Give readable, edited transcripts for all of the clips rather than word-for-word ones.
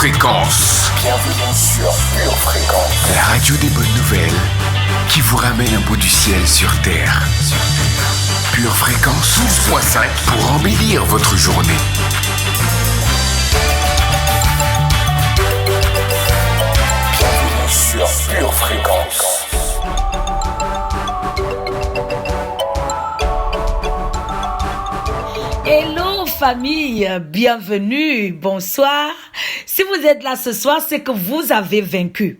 Fréquence. Bienvenue sur Pure Fréquence. La radio des bonnes nouvelles qui vous ramène un bout du ciel sur Terre. Pure Fréquence 12.5 pour embellir votre journée. Bienvenue sur Pure Fréquence. Hello famille, bienvenue, bonsoir. Si vous êtes là ce soir, c'est que vous avez vaincu.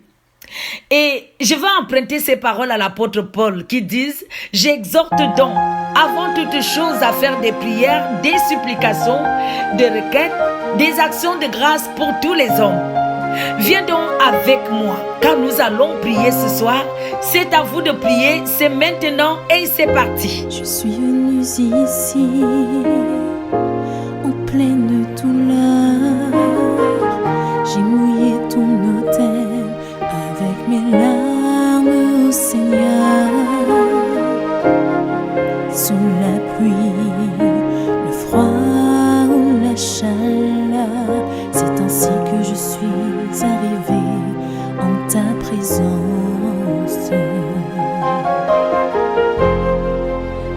Et je vais emprunter ces paroles à l'apôtre Paul qui disent « J'exhorte donc, avant toute chose, à faire des prières, des supplications, des requêtes, des actions de grâce pour tous les hommes. » Viens donc avec moi, car nous allons prier ce soir. C'est à vous de prier, c'est maintenant et c'est parti. Je suis venue ici, en pleine douleur. J'ai mouillé ton autel avec mes larmes, au Seigneur. Sous la pluie, le froid ou la chaleur, c'est ainsi que je suis arrivée en ta présence.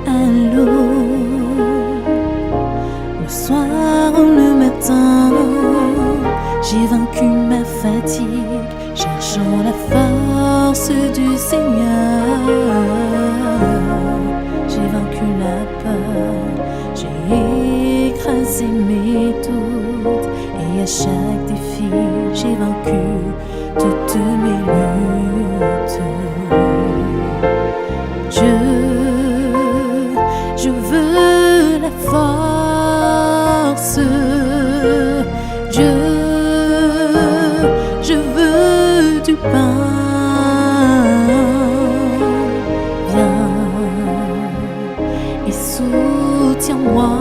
Allô, le soir ou le matin, j'ai vaincu ma fatigue, cherchant la force du Seigneur. J'ai vaincu la peur, j'ai écrasé mes doutes, et à chaque défi, j'ai vaincu toutes mes luttes. Je veux la force, Dieu, je veux du pain. Viens et soutiens-moi,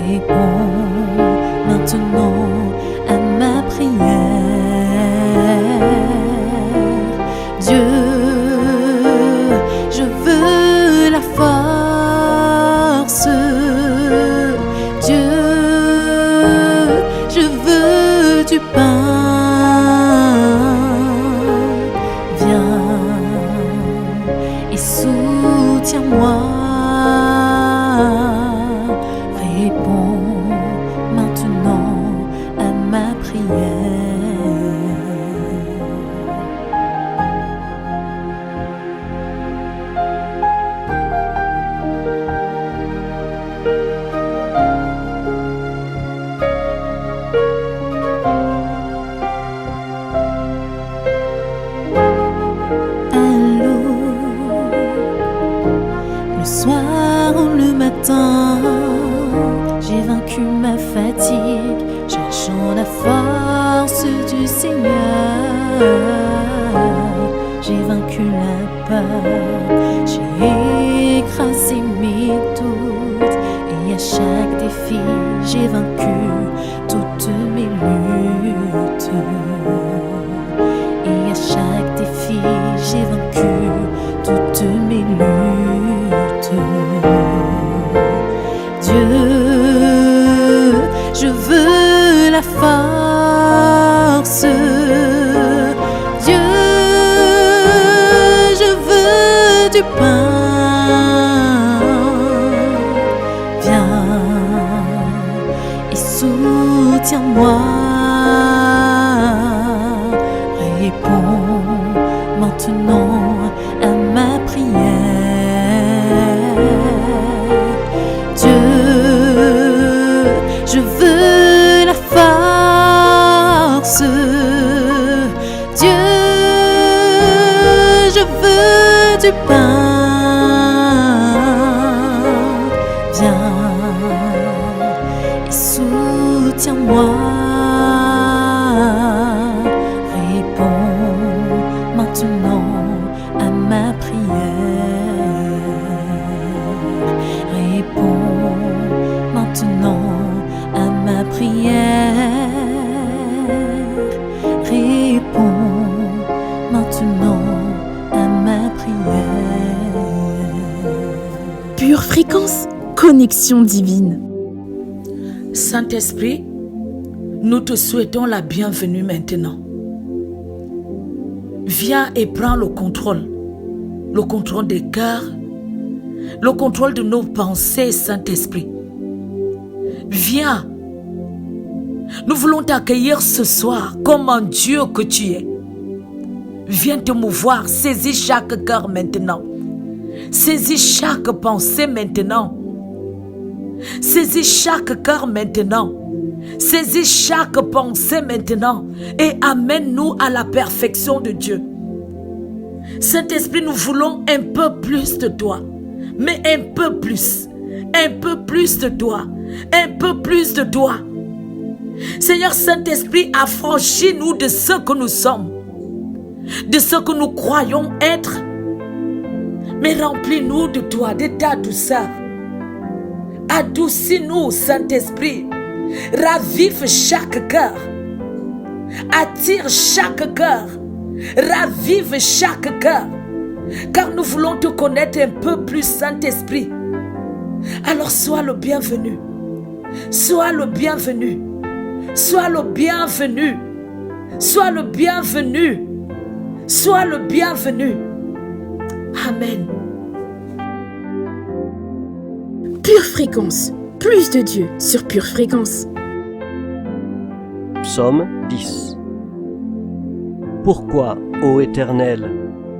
réponds maintenant à ma prière. Dieu, je veux la force. Dieu, je veux du pain. Viens et soutiens-moi. Réponds maintenant à ma prière. Allô, le soir ou le matin, j'ai vaincu ma fatigue, cherchant la force du Seigneur. J'ai vaincu la peur, j'ai écrasé mes doutes, et à chaque défi, j'ai vaincu toutes mes luttes. Et à chaque défi, j'ai vaincu toutes mes luttes. Dieu, je veux la force. Dieu, je veux du pain. Viens et soutiens-moi. Réponds maintenant à ma prière. Dieu, je veux la force. Dieu, je veux du pain. Viens et soutiens-moi. Réponds maintenant à ma prière. Réponds maintenant à ma prière. Réponds maintenant à ma prière. Pure Fréquence, connexion divine. Saint-Esprit, nous te souhaitons la bienvenue maintenant. Viens et prends le contrôle des cœurs, le contrôle de nos pensées, Saint-Esprit. Viens, nous voulons t'accueillir ce soir comme un Dieu que tu es. Viens te mouvoir, saisis chaque cœur maintenant. Saisis chaque pensée maintenant. Saisis chaque cœur maintenant. Saisis chaque pensée maintenant et amène-nous à la perfection de Dieu. Saint-Esprit, nous voulons un peu plus de toi, mais un peu plus de toi, un peu plus de toi. Seigneur Saint-Esprit, affranchis-nous de ce que nous sommes, de ce que nous croyons être, mais remplis-nous de toi, de ta douceur. Adoucis-nous, Saint-Esprit. Ravive chaque cœur. Attire chaque cœur. Ravive chaque cœur. Car nous voulons te connaître un peu plus, Saint-Esprit. Alors sois le bienvenu. Sois le bienvenu. Sois le bienvenu. Sois le bienvenu. Sois le bienvenu. Amen. Pure Fréquence, plus de Dieu sur Pure Fréquence. Psaume 10. Pourquoi, ô Éternel,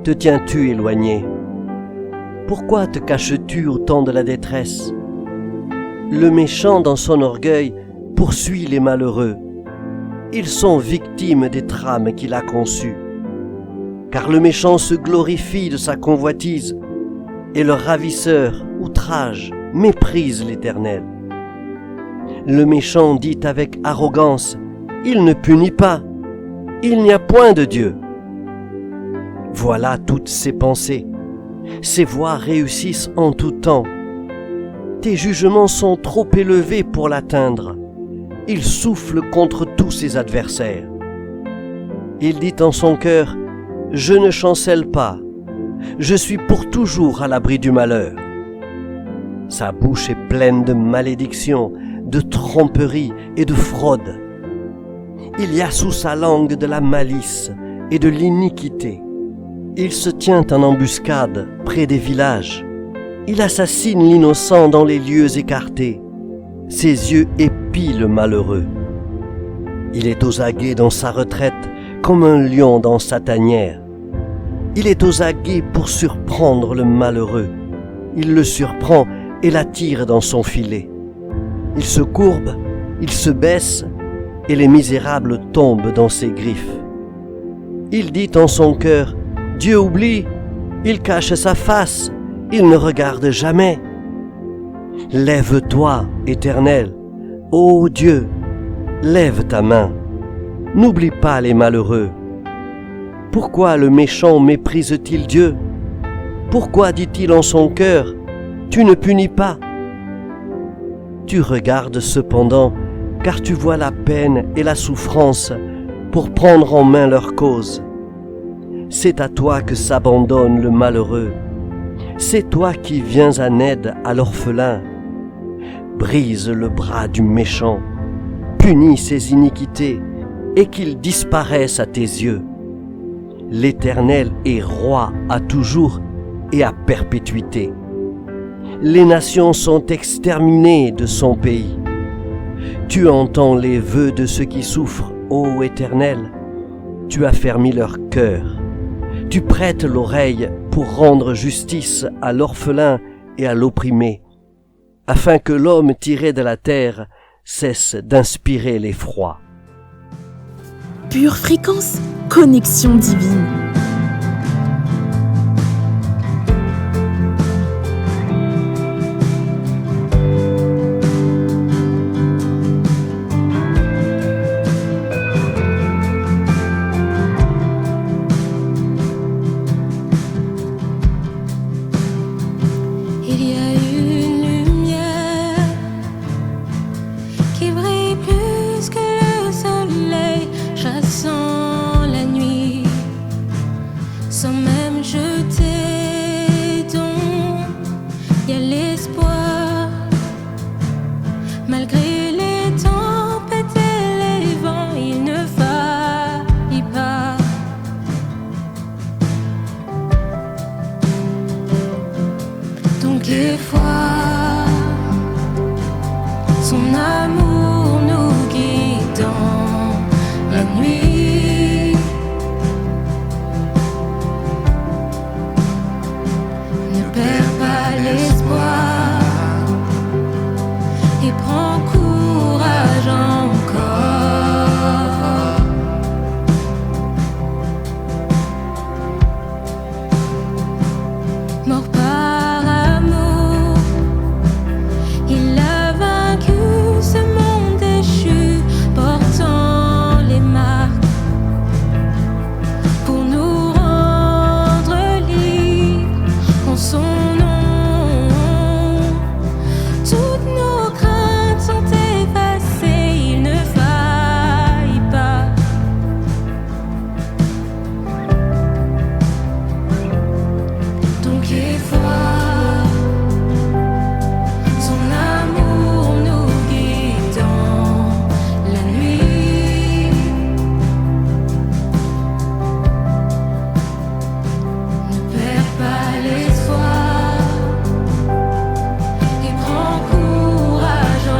te tiens-tu éloigné? Pourquoi te caches-tu au temps de la détresse? Le méchant dans son orgueil poursuit les malheureux. Ils sont victimes des trames qu'il a conçues. Car le méchant se glorifie de sa convoitise, et le ravisseur outrage, méprise l'Éternel. Le méchant dit avec arrogance, il ne punit pas, il n'y a point de Dieu. Voilà toutes ses pensées, ses voies réussissent en tout temps. Tes jugements sont trop élevés pour l'atteindre, il souffle contre tous ses adversaires. Il dit en son cœur, je ne chancelle pas, je suis pour toujours à l'abri du malheur. Sa bouche est pleine de malédictions, de tromperies et de fraude. Il y a sous sa langue de la malice et de l'iniquité. Il se tient en embuscade près des villages. Il assassine l'innocent dans les lieux écartés. Ses yeux épient le malheureux. Il est aux aguets dans sa retraite comme un lion dans sa tanière. Il est aux aguets pour surprendre le malheureux. Il le surprend et l'attire dans son filet. Il se courbe, il se baisse, et les misérables tombent dans ses griffes. Il dit en son cœur, Dieu oublie, il cache sa face, il ne regarde jamais. Lève-toi, Éternel, ô Dieu, lève ta main, n'oublie pas les malheureux. Pourquoi le méchant méprise-t-il Dieu? Pourquoi dit-il en son cœur, tu ne punis pas? Tu regardes cependant, car tu vois la peine et la souffrance pour prendre en main leur cause. C'est à toi que s'abandonne le malheureux. C'est toi qui viens en aide à l'orphelin. Brise le bras du méchant, punis ses iniquités, et qu'ils disparaissent à tes yeux. L'Éternel est roi à toujours et à perpétuité. Les nations sont exterminées de son pays. Tu entends les vœux de ceux qui souffrent, ô Éternel. Tu affermis leur cœur. Tu prêtes l'oreille pour rendre justice à l'orphelin et à l'opprimé, afin que l'homme tiré de la terre cesse d'inspirer l'effroi. Pure Fréquence, connexion divine. Plus que le soleil chassant la nuit. et prends courage encore. Mort par amour, il a vaincu ce monde déchu, portant les marques pour nous rendre libres en son nom. Toutes nos craintes sont effacées, il ne faille pas. Donc et foi, son amour nous guide dans la nuit. Ne perds pas l'espoir et prends courage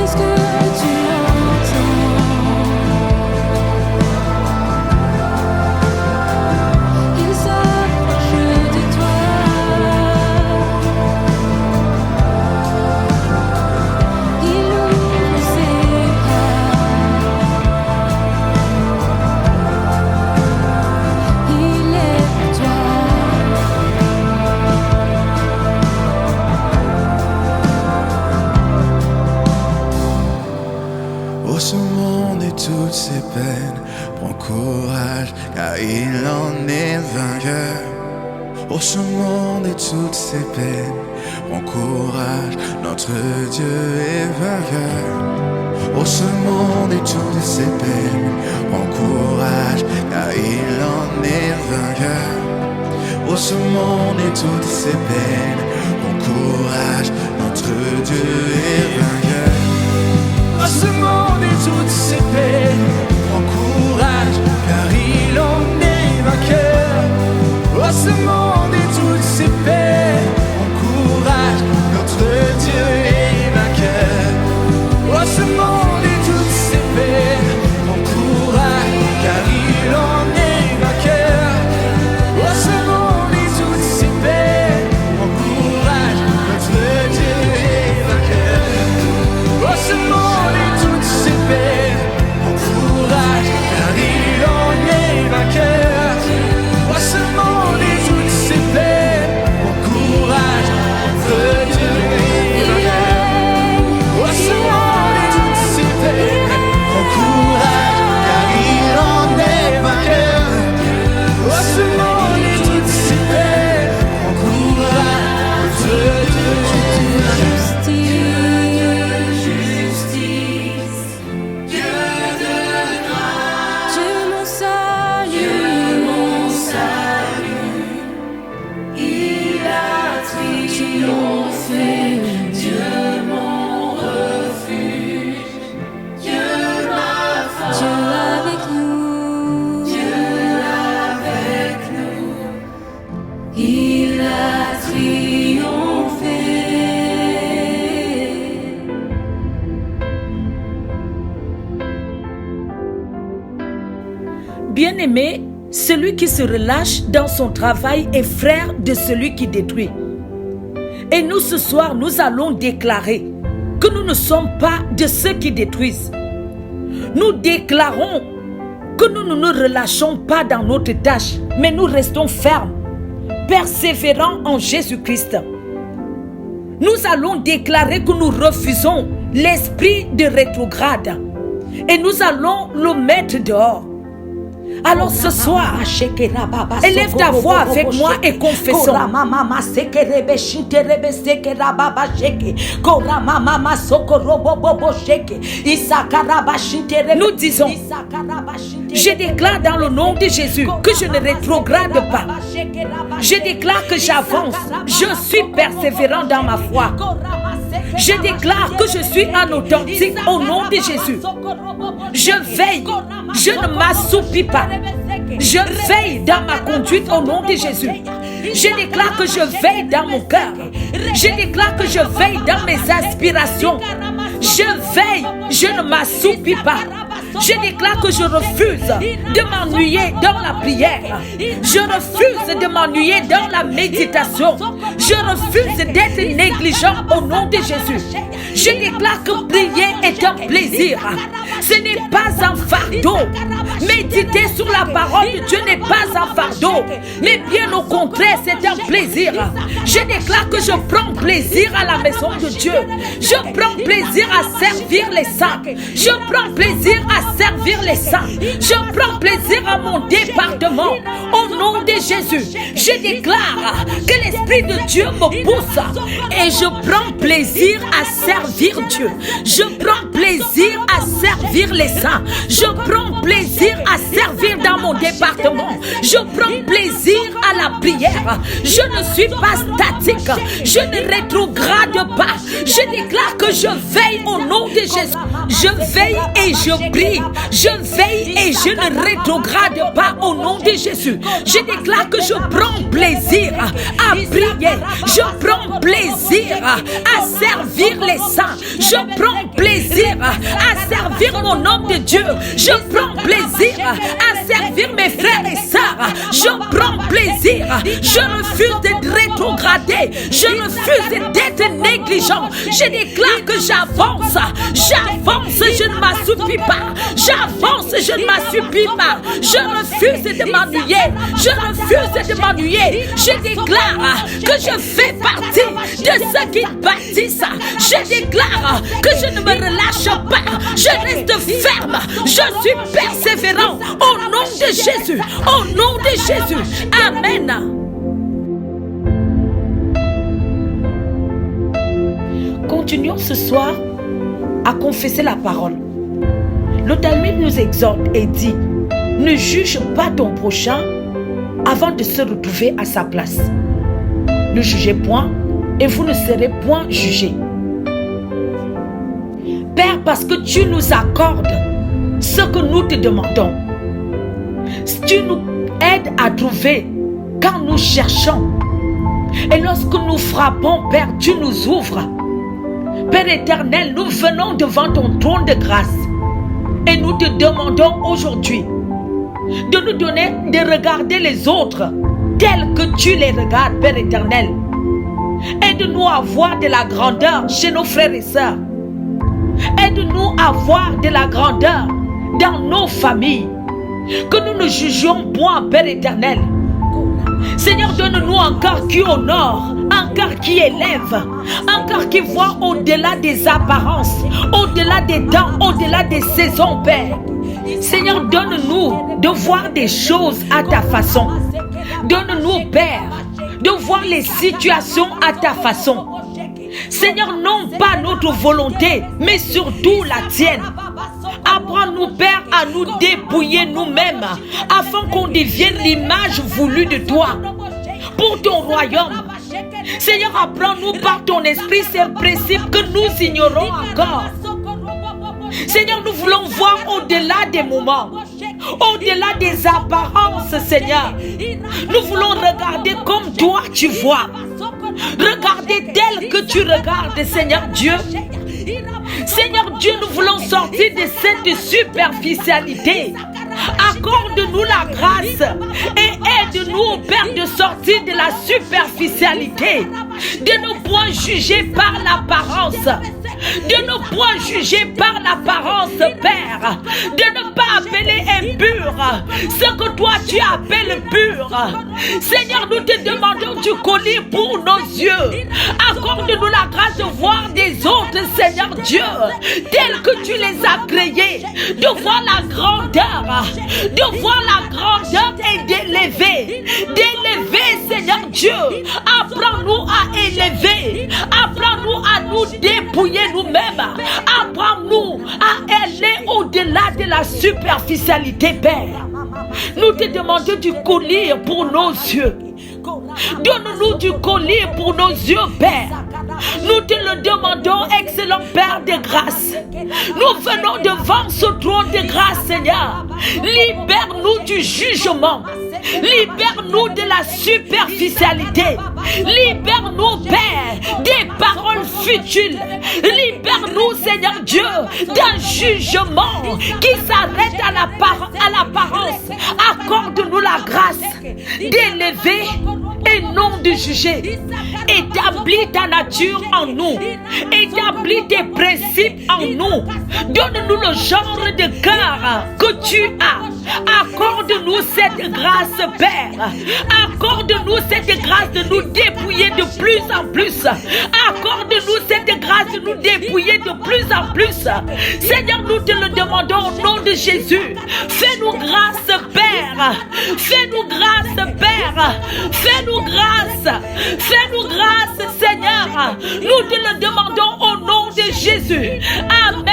Est-ce que tu l'entends? Il s'approche de toi. Il ouvre ses bras. Il est pour toi. Oh, ce monde et toutes ses peines, prends courage, car il en est vainqueur. Oh, ce monde et toutes ses peines, prends courage, notre Dieu est vainqueur. Oh, ce monde et toutes ses peines, prends courage, car il en est vainqueur. Oh, ce monde et toutes ses peines, prends courage, notre Dieu est vainqueur. Oh, ce monde et toutes ses peines, prends courage, car il en est vainqueur. Oh, ce monde et toutes ses peines, prends courage, notre Dieu est vainqueur. Oh, ce monde et toutes ses peines, prends courage, car il en est vainqueur. Oh, ce monde et toutes ses peines, prends courage, notre Dieu est vainqueur. Oh, ce monde et toutes ses peines, prends courage, car il en est vainqueur. Oh, ce monde et toutes ses peines, prends courage, notre Dieu est vainqueur. Oh, ce monde et toutes ses peines, prends courage, car il en est vainqueur. Oh, ce monde et toutes ses peines, prends courage, notre Dieu est vainqueur. Dieu mon salut, il a triomphé. Dieu mon refuge, Dieu ma force. Dieu avec nous, il a triomphé. Bien-aimé, celui qui se relâche dans son travail est frère de celui qui détruit. Et nous, ce soir, nous allons déclarer que nous ne sommes pas de ceux qui détruisent. Nous déclarons que nous ne nous relâchons pas dans notre tâche, mais nous restons fermes, persévérants en Jésus-Christ. Nous allons déclarer que nous refusons l'esprit de rétrograde et nous allons le mettre dehors. Alors ce soir, élève ta voix avec moi et confessons. Nous disons, Je déclare dans le nom de Jésus que je ne rétrograde pas. Je déclare que j'avance. Je suis persévérant dans ma foi. Je déclare que je suis un authentique au nom de Jésus. Je veille. Je ne m'assoupis pas. Je veille dans ma conduite au nom de Jésus. Je déclare que je veille dans mon cœur. Je déclare que je veille dans mes aspirations. Je veille. Je ne m'assoupis pas. Je déclare que je refuse de m'ennuyer dans la prière. Je refuse de m'ennuyer dans la méditation. Je refuse d'être négligent au nom de Jésus. Je déclare que prier est un plaisir. Ce n'est pas un fardeau. Méditer sur la parole de Dieu n'est pas un fardeau, mais bien au contraire, c'est un plaisir. Je déclare que je prends plaisir à la maison de Dieu. Je prends plaisir à servir les saints. Je prends plaisir à servir les saints. Je prends plaisir à mon département. Au nom de Jésus, je déclare que l'Esprit de Dieu me pousse et je prends plaisir à servir Dieu. Je prends plaisir à servir les saints. Je prends plaisir à servir dans mon département. Je prends plaisir à la prière. Je ne suis pas statique. Je ne rétrograde pas. Je déclare que je veille au nom de Jésus. Je veille et je prie. Je veille et je ne rétrograde pas au nom de Jésus. Je déclare que je prends plaisir à prier. Je prends plaisir à servir les saints. Je prends plaisir à servir mon homme de Dieu. Je prends plaisir à servir mes frères et sœurs. Je prends plaisir. Je refuse d'être rétrogradé. Je refuse d'être négligent. Je déclare que j'avance. J'avance, je ne m'assoupis pas. J'avance, je ne m'assoupis pas. Je refuse de m'ennuyer. Je refuse de m'ennuyer. Je déclare que je fais partie de ceux qui bâtissent. Je déclare que je ne me relâche pas. Je reste ferme. Je suis persévérant au nom de Jésus. Au nom de Jésus. Amen. Continuons ce soir à confesser la parole. Le Talmud nous exhorte et dit: ne juge pas ton prochain avant de se retrouver à sa place. Ne jugez point et vous ne serez point jugés. Père, parce que tu nous accordes ce que nous te demandons. Tu nous aides à trouver quand nous cherchons. Et lorsque nous frappons, Père, tu nous ouvres. Père éternel, nous venons devant ton trône de grâce et nous te demandons aujourd'hui de nous donner de regarder les autres tels que tu les regardes, Père éternel. Aide-nous à voir de la grandeur chez nos frères et sœurs. Aide-nous à voir de la grandeur dans nos familles. Que nous ne jugions point, Père éternel. Seigneur, donne-nous un cœur qui honore, un cœur qui élève, un cœur qui voit au-delà des apparences, au-delà des temps, au-delà des saisons, Père. Seigneur, donne-nous de voir des choses à ta façon. Donne-nous, Père, de voir les situations à ta façon. Seigneur, non pas notre volonté, mais surtout la tienne. Apprends-nous, Père, à nous dépouiller nous-mêmes, afin qu'on devienne l'image voulue de toi, pour ton royaume. Seigneur, apprends-nous par ton esprit ces principes que nous ignorons encore. Seigneur, nous voulons voir au-delà des moments, au-delà des apparences, Seigneur. Nous voulons regarder comme toi tu vois. Regarder tel que tu regardes, Seigneur Dieu. Seigneur Dieu, nous voulons sortir de cette superficialité. Accorde-nous la grâce et aide-nous, Père, de sortir de la superficialité, de ne point juger par l'apparence, de ne point juger par l'apparence, Père, de ne pas appeler impur ce que toi tu appelles pur. Seigneur, nous te demandons du colis pour nos yeux. Accorde-nous la grâce de voir des autres, Seigneur Dieu, tels que tu les as créés, de voir la grandeur, et d'élever, Seigneur Dieu. Apprends-nous à élever, apprends-nous à nous dépouiller nous-mêmes, apprends-nous à aller au-delà au-delà de la superficialité, Père. Nous te demandons du collier pour nos yeux. Donne-nous du collier pour nos yeux, Père. Nous te le demandons, excellent Père de grâce. Nous venons devant ce trône de grâce, Seigneur. Libère-nous du jugement. Libère-nous de la superficialité. Libère-nous, Père, des paroles futiles. Libère-nous, Seigneur Dieu, d'un jugement qui s'arrête à l'apparence. Accorde-nous la grâce d'élever et non de juger. Établis ta nature en nous. Établis tes principes en nous. Donne-nous le genre de cœur que tu as. Accorde-nous cette grâce, Père. Accorde-nous cette grâce de nous dépouiller de plus en plus. Accorde-nous cette grâce de nous dépouiller de plus en plus. Seigneur, nous te le demandons au nom de Jésus. Fais-nous grâce, Père. Fais-nous grâce, Père. Fais-nous grâce. Fais-nous grâce, Seigneur. Nous te le demandons au nom de Jésus. Amen.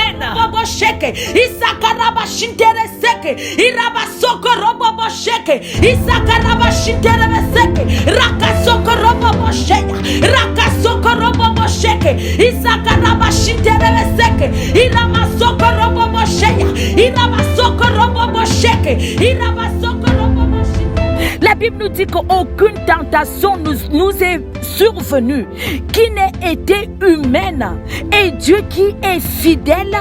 La Bible nous dit qu'aucune tentation nous est survenue qui n'ait été humaine, et Dieu qui est fidèle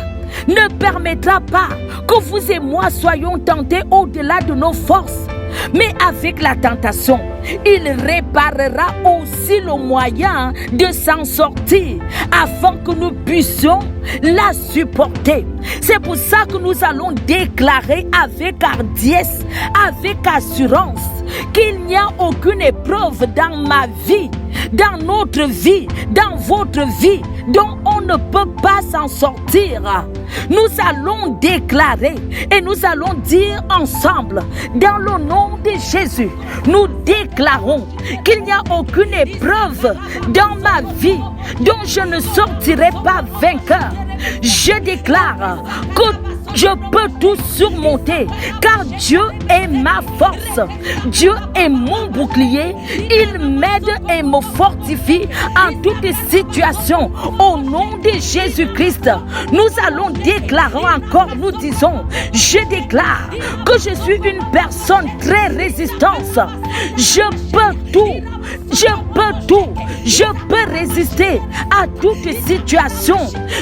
ne permettra pas que vous et moi soyons tentés au-delà de nos forces. Mais avec la tentation, il réparera aussi le moyen de s'en sortir afin que nous puissions la supporter. C'est pour ça que nous allons déclarer avec hardiesse, avec assurance, qu'il n'y a aucune épreuve dans ma vie, dans notre vie, dans votre vie, dont on ne peut pas s'en sortir. Nous allons déclarer et nous allons dire ensemble, dans le nom de Jésus, nous déclarons qu'il n'y a aucune épreuve dans ma vie dont je ne sortirai pas vainqueur. Je déclare que je peux tout surmonter, car Dieu est ma force. Dieu est mon bouclier. Il m'aide et me fortifie en toute situation. Au nom de Jésus-Christ, nous allons déclarer encore, nous disons, je déclare que je suis une personne très résistante. Je peux tout. Je peux tout. Je peux résister à toute situation.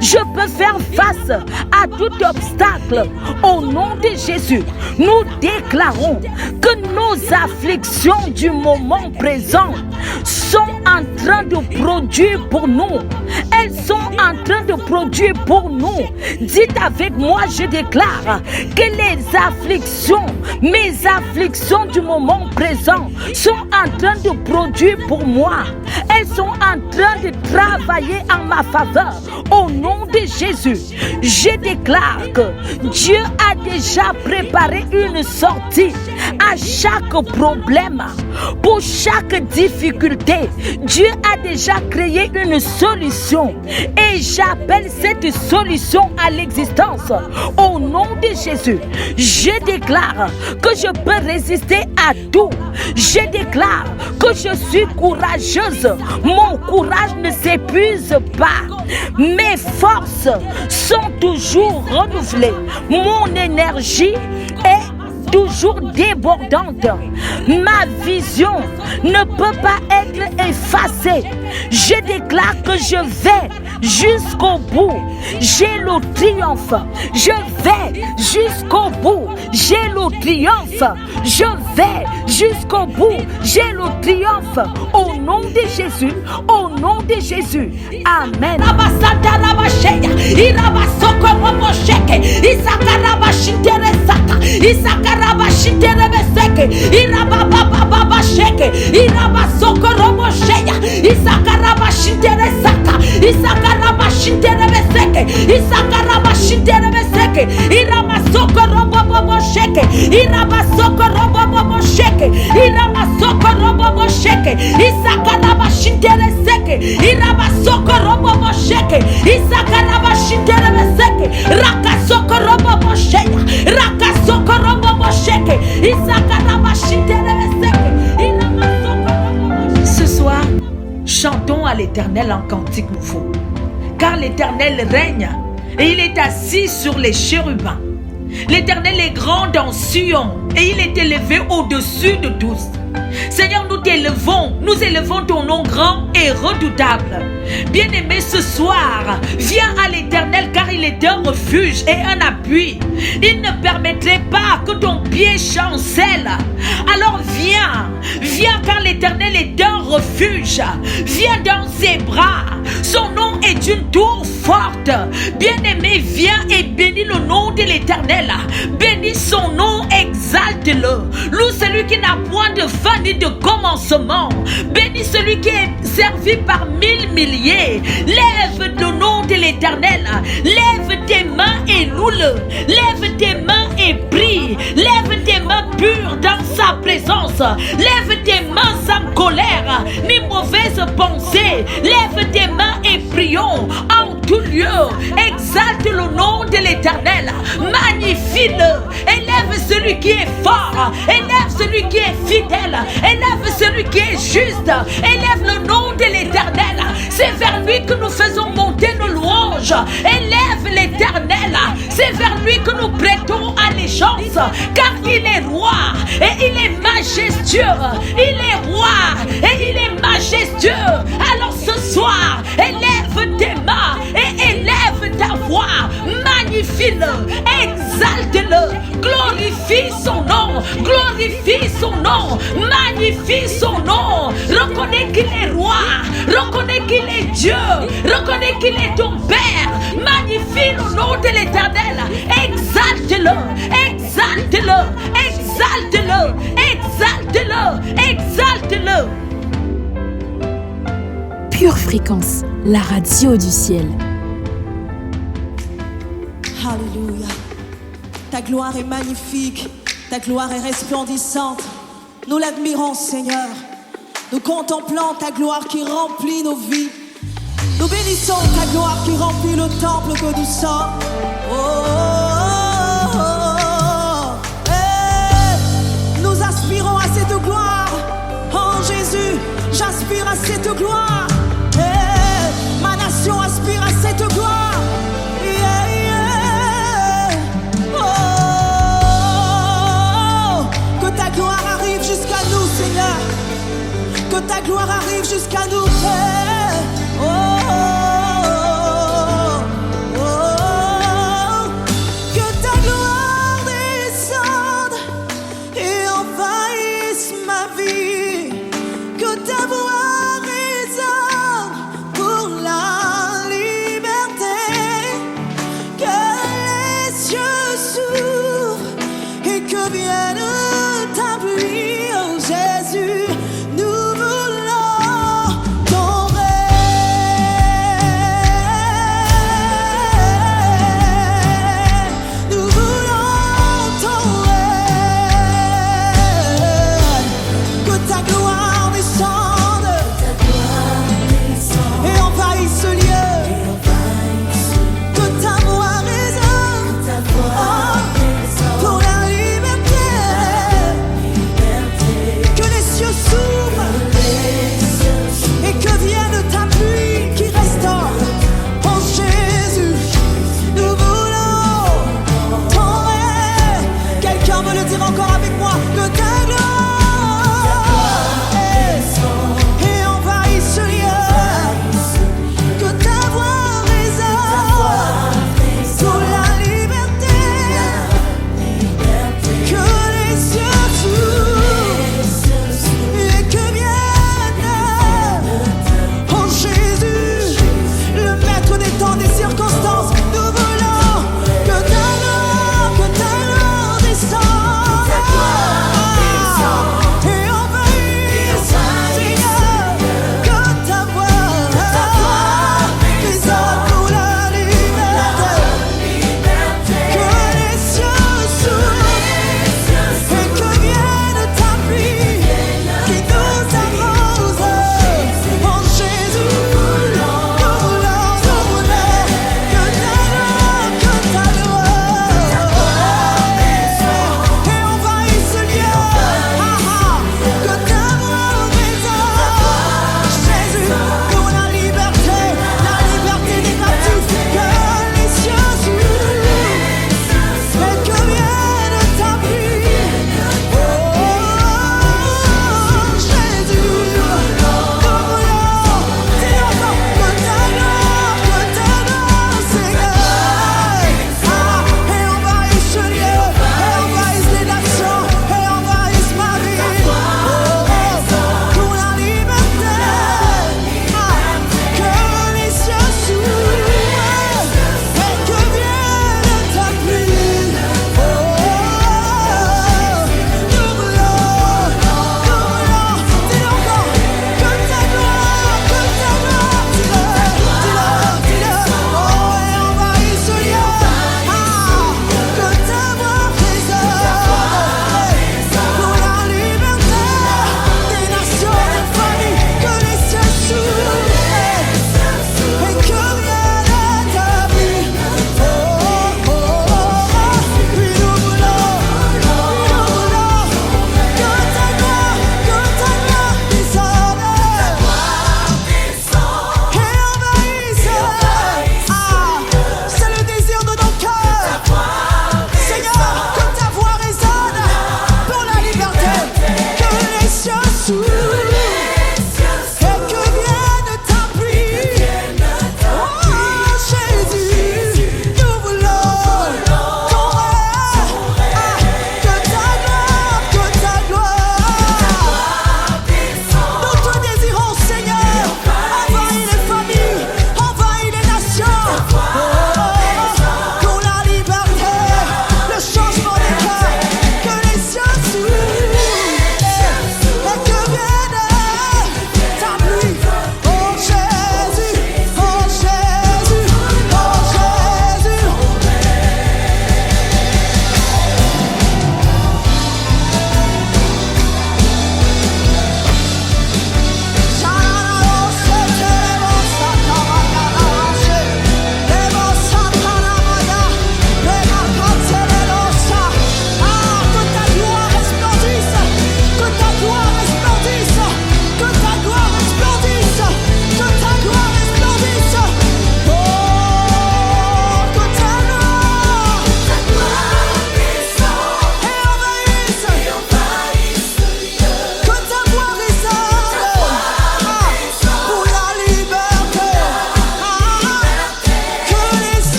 Je peux faire face à tout obstacle. Au nom de Jésus, nous déclarons que nos afflictions du moment présent sont en train de produire pour nous. Elles sont en train de produire pour nous. Dites avec moi, je déclare que les afflictions, mes afflictions du moment présent sont en train de produire pour moi. Elles sont en train de travailler en ma faveur. Au nom de Jésus, je déclare que Dieu a déjà préparé une sortie à chaque problème, pour chaque difficulté. Dieu a déjà créé une solution et j'appelle cette solution à l'existence. Au nom de Jésus, je déclare que je peux résister à tout. Je déclare que je suis courageuse. Mon courage ne s'épuise pas. Mes forces sont toujours renouvelées. Mon énergie est toujours débordante. Ma vision ne peut pas être effacée. Je déclare que je vais jusqu'au bout. J'ai le triomphe. Je vais jusqu'au bout. J'ai le triomphe. Je vais jusqu'au bout. J'ai le triomphe. Au nom de Jésus. Au nom de Jésus. Amen. robo sheke. Isakaraba shintere seke. Iraba soko robo sheke. Isakaraba shintere seke. Raka soko robo sheya. Raka soko robo sheke. Isakaraba shintere seke. Iraba soko robo. Ce soir, chantons à l'Éternel un cantique nouveau. Car l'Éternel règne et il est assis sur les chérubins. L'Éternel est grand dans Sion et il est élevé au-dessus de tous. Seigneur, nous élevons ton nom grand et redoutable. Bien-aimé, ce soir, viens à l'Éternel car il est un refuge et un appui. Il ne permettrait pas que ton pied chancelle. Alors viens car l'Éternel est un refuge. Viens dans ses bras. Son nom est une tour forte. Bien-aimé, viens et bénis le nom de l'Éternel. Bénis son nom, exalte-le. Loue celui qui n'a point de fin ni de commencement. Bénis celui qui est servi par mille milliers. Lève le nom de l'Éternel. Lève tes mains et loue-le. Lève tes mains et prie. Lève tes mains pures dans sa présence. Lève tes mains sans colère ni mauvaise pensée. Lève tes mains et prions en tout lieu. Exalte le nom de l'Éternel. Magnifie-le. Élève celui qui est fort. Élève celui qui est fidèle. Élève celui qui est juste. Élève le nom de l'Éternel. C'est vers lui que nous faisons monter nos louanges. Élève l'Éternel. C'est vers lui que nous prêtons allégeance. Car il est roi et il est majestueux. Il est roi et il est majestueux. Alors ce soir, élève tes mains et élève ta voix. Magnifie-le, exalte-le, glorifie son nom, glorifie son nom, magnifie son nom. Reconnais qu'il est roi, reconnais qu'il est Dieu, reconnais qu'il est ton Père. Magnifie le nom de l'Éternel, exalte-le, exalte-le, exalte-le, exalte-le, exalte-le. Pure Fréquence, la radio du ciel. Alléluia. Ta gloire est magnifique, ta gloire est resplendissante. Nous l'admirons, Seigneur. Nous contemplons ta gloire qui remplit nos vies. Nous bénissons ta gloire qui remplit le temple que nous sommes. Oh, oh, oh, oh. Hey, nous aspirons à cette gloire. Oh Jésus, j'aspire à cette gloire. Hey, ma nation aspire à cette gloire. Yeah, yeah. Oh, que ta gloire arrive jusqu'à nous, Seigneur. Que ta gloire arrive jusqu'à nous, Père. Oh, oh, oh, oh. Que ta gloire descende et envahisse ma vie. Que ta voix résonne pour la liberté. Que les cieux s'ouvrent et que vienne ta pluie, oh Jésus. Nous voulons ton règne.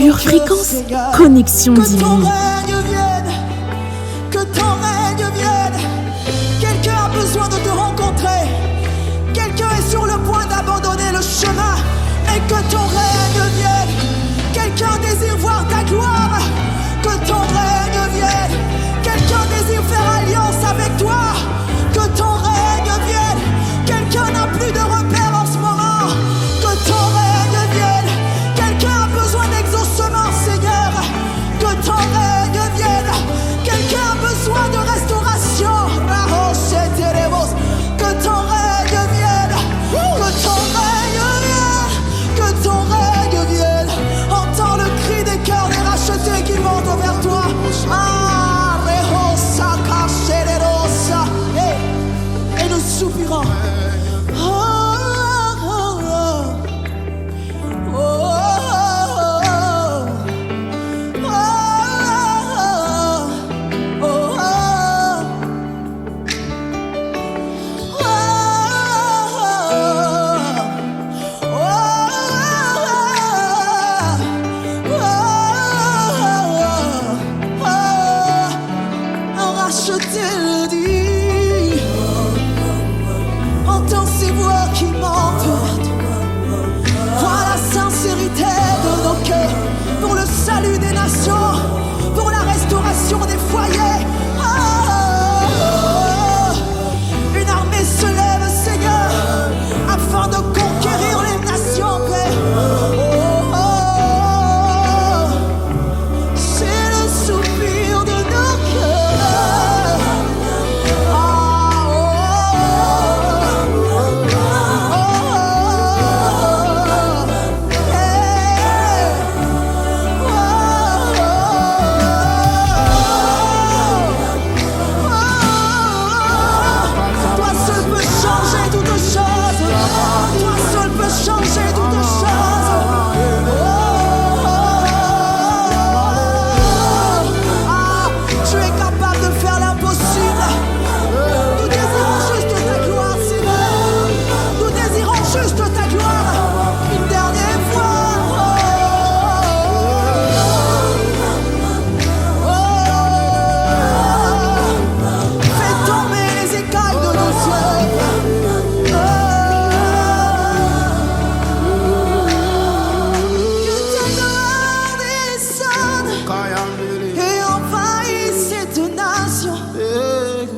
Pure Fréquence, connexion Que ton divine. règne vienne, que ton règne vienne. Quelqu'un a besoin de te rencontrer. Quelqu'un est sur le point d'abandonner le chemin. Et que ton règne vienne. Quelqu'un désire voir ta gloire. Que ton règne vienne. Quelqu'un désire faire alliance avec toi. Que ton règne vienne. Quelqu'un n'a plus de repères en ce moment. Que ton règne vienne. Quelqu'un a besoin d'exaucement, Seigneur. Que ton règne vienne. Quelqu'un a besoin de restauration. Que ton règne vienne. Que ton règne vienne. Que ton règne vienne. Entends le cri des cœurs des rachetés qui montent vers toi. Et nous soupirons. Entends ces voix qui montent. Vois la sincérité de nos cœurs pour le salut des nations, pour la restauration des foyers. Une armée se lève, Seigneur, afin de conquérir les nations, Père. C'est le soupir de nos cœurs. Toi seul peux changer toutes choses. Toi seul peux changer toutes choses. Tu es capable de faire l'impossible. Nous désirons juste ta gloire, Seigneur. Nous désirons juste ta gloire. Une dernière fois. Fais tomber les écailles de nos yeux. Que ta gloire descende et envahisse cette nation.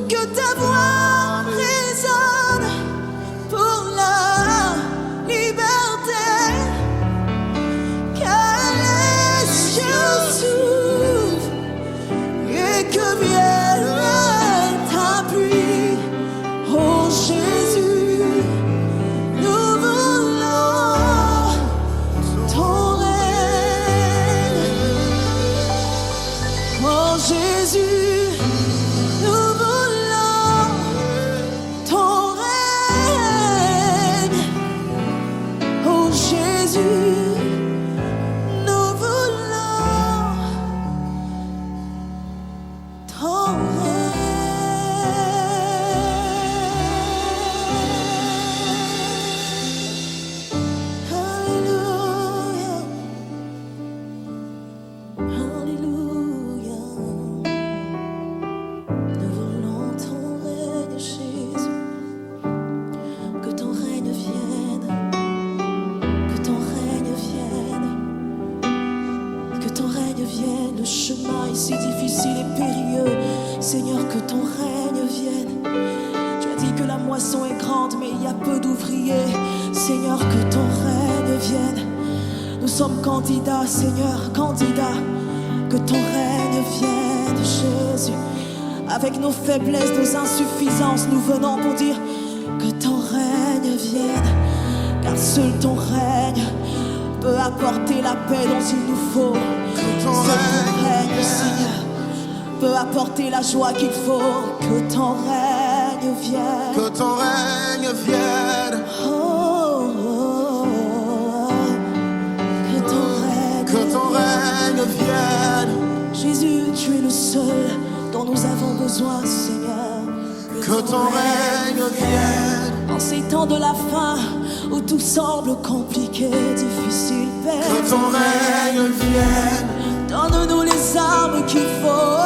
Que ta voix résonne pour la liberté. Que les cieux s'ouvrent et que vienne ta pluie. Oh Jésus, nous voulons ton règne. Oh Jésus, nous voulons ton règne. Oh Jésus, nous voulons ton Alléluia. Nous voulons ton règne, Jésus. Que ton règne vienne. Que ton règne vienne. Que ton règne vienne. Le chemin est si difficile et périlleux. Seigneur, que ton règne vienne. Tu as dit que la moisson est grande, mais il y a peu d'ouvriers. Seigneur, que ton règne vienne. Nous sommes candidats, Seigneur, candidats. Que ton règne vienne, Jésus. Avec nos faiblesses, nos insuffisances, nous venons pour dire que ton règne vienne. Car seul ton règne peut apporter la paix dont il nous faut. Seul ton règne, Seigneur, peut apporter la joie qu'il faut. Que ton règne vienne. Que ton règne vienne. Oh, oh, oh. Que ton règne vienne. Jésus, tu es le seul dont nous avons besoin, Seigneur. Que ton règne vienne. En ces temps de la fin, où tout semble compliqué, difficile, Père. Que ton règne vienne. Donne-nous les armes qu'il faut.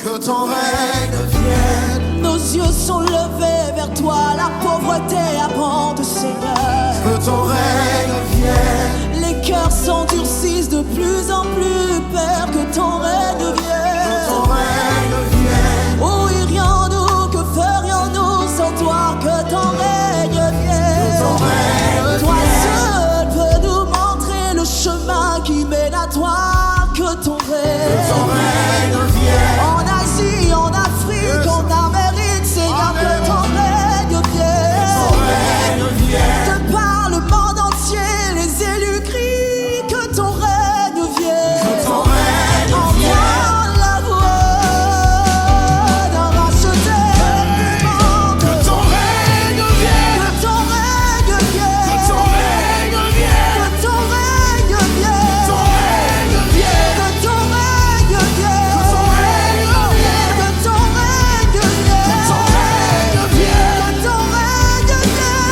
Que ton règne vienne. Nos yeux sont levés vers toi, la pauvreté abonde, Seigneur. Que ton règne vienne. Les cœurs s'endurcissent de plus en plus, Père, que ton règne vienne. Que ton règne vienne. Où irions-nous, que ferions-nous sans toi, que ton règne vienne. Que ton règne Toi vienne. seul peux nous montrer le chemin qui mène à toi, que ton règne. Que ton règne vienne. En Asie, en Afrique, en Amérique, Seigneur, que ton règne vienne. Que ton règne vienne. De par le monde entier, les élus crient que ton règne vienne. Que ton règne vienne. Entends la voix d'un racheté. Que ton règne vienne. Que ton règne vienne. Que ton règne vienne. Que ton règne vienne. Ton règne vienne. Que ton règne vienne. Que ton règne vienne. Que ton règne vienne. Que ton règne vienne. Que ton règne vienne. Que ton règne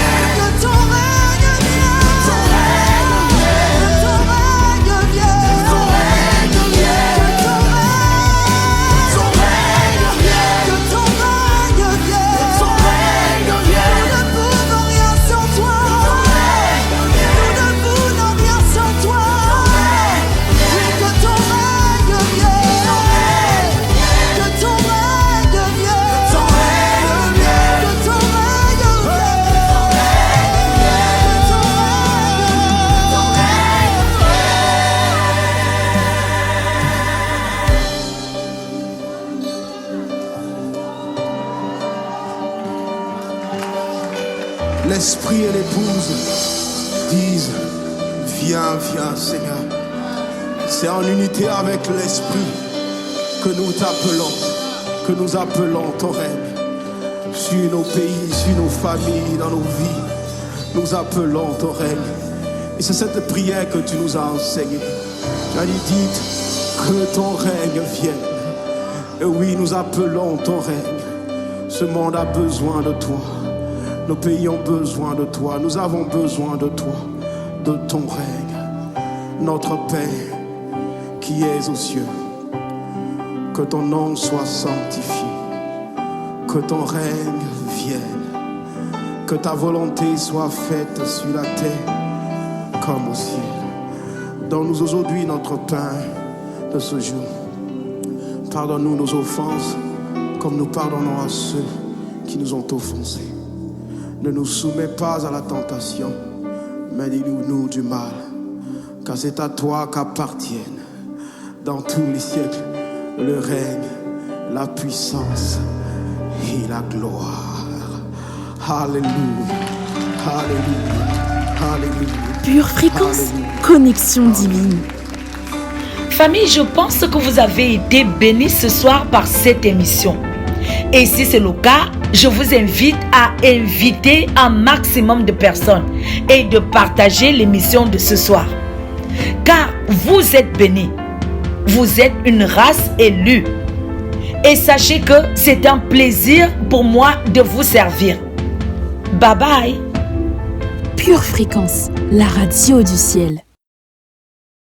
vienne. Que ton règne vienne. Ton règne vienne. Que ton règne vienne. Ton règne vienne. Que ton règne vienne. Que ton règne vienne. Ton règne vienne. Nous ne pouvons rien sans toi. Nous ne voulons rien sans toi. Oui, que ton règne vienne. Que ton règne vienne. Ton règne vienne. Que ton règne L'esprit et l'épouse disent viens, viens Seigneur. C'est en unité avec l'esprit que nous t'appelons, que nous appelons ton règne sur nos pays, sur nos familles, dans nos vies. Nous appelons ton règne. Et c'est cette prière que tu nous as enseignée. Tu as dit, dites que ton règne vienne. Et oui, nous appelons ton règne. Ce monde a besoin de toi. Nos pays ont besoin de toi. Nous avons besoin de toi, de ton règne. Notre Père qui es aux cieux, que ton nom soit sanctifié, que ton règne vienne, que ta volonté soit faite sur la terre comme au ciel. Donne-nous aujourd'hui notre pain de ce jour. Pardonne-nous nos offenses comme nous pardonnons à ceux qui nous ont offensés. Ne nous soumets pas à la tentation, mais délivre-nous du mal, car c'est à toi qu'appartiennent dans tous les siècles le règne, la puissance et la gloire. Alléluia, alléluia, alléluia. Pure fréquence, Alléluia. connexion divine. Famille, je pense que vous avez été bénis ce soir par cette émission. Et si c'est le cas, je vous invite à inviter un maximum de personnes et de partager l'émission de ce soir. Car vous êtes bénis. Vous êtes une race élue. Et sachez que c'est un plaisir pour moi de vous servir. Bye bye. Pure fréquence, la radio du ciel.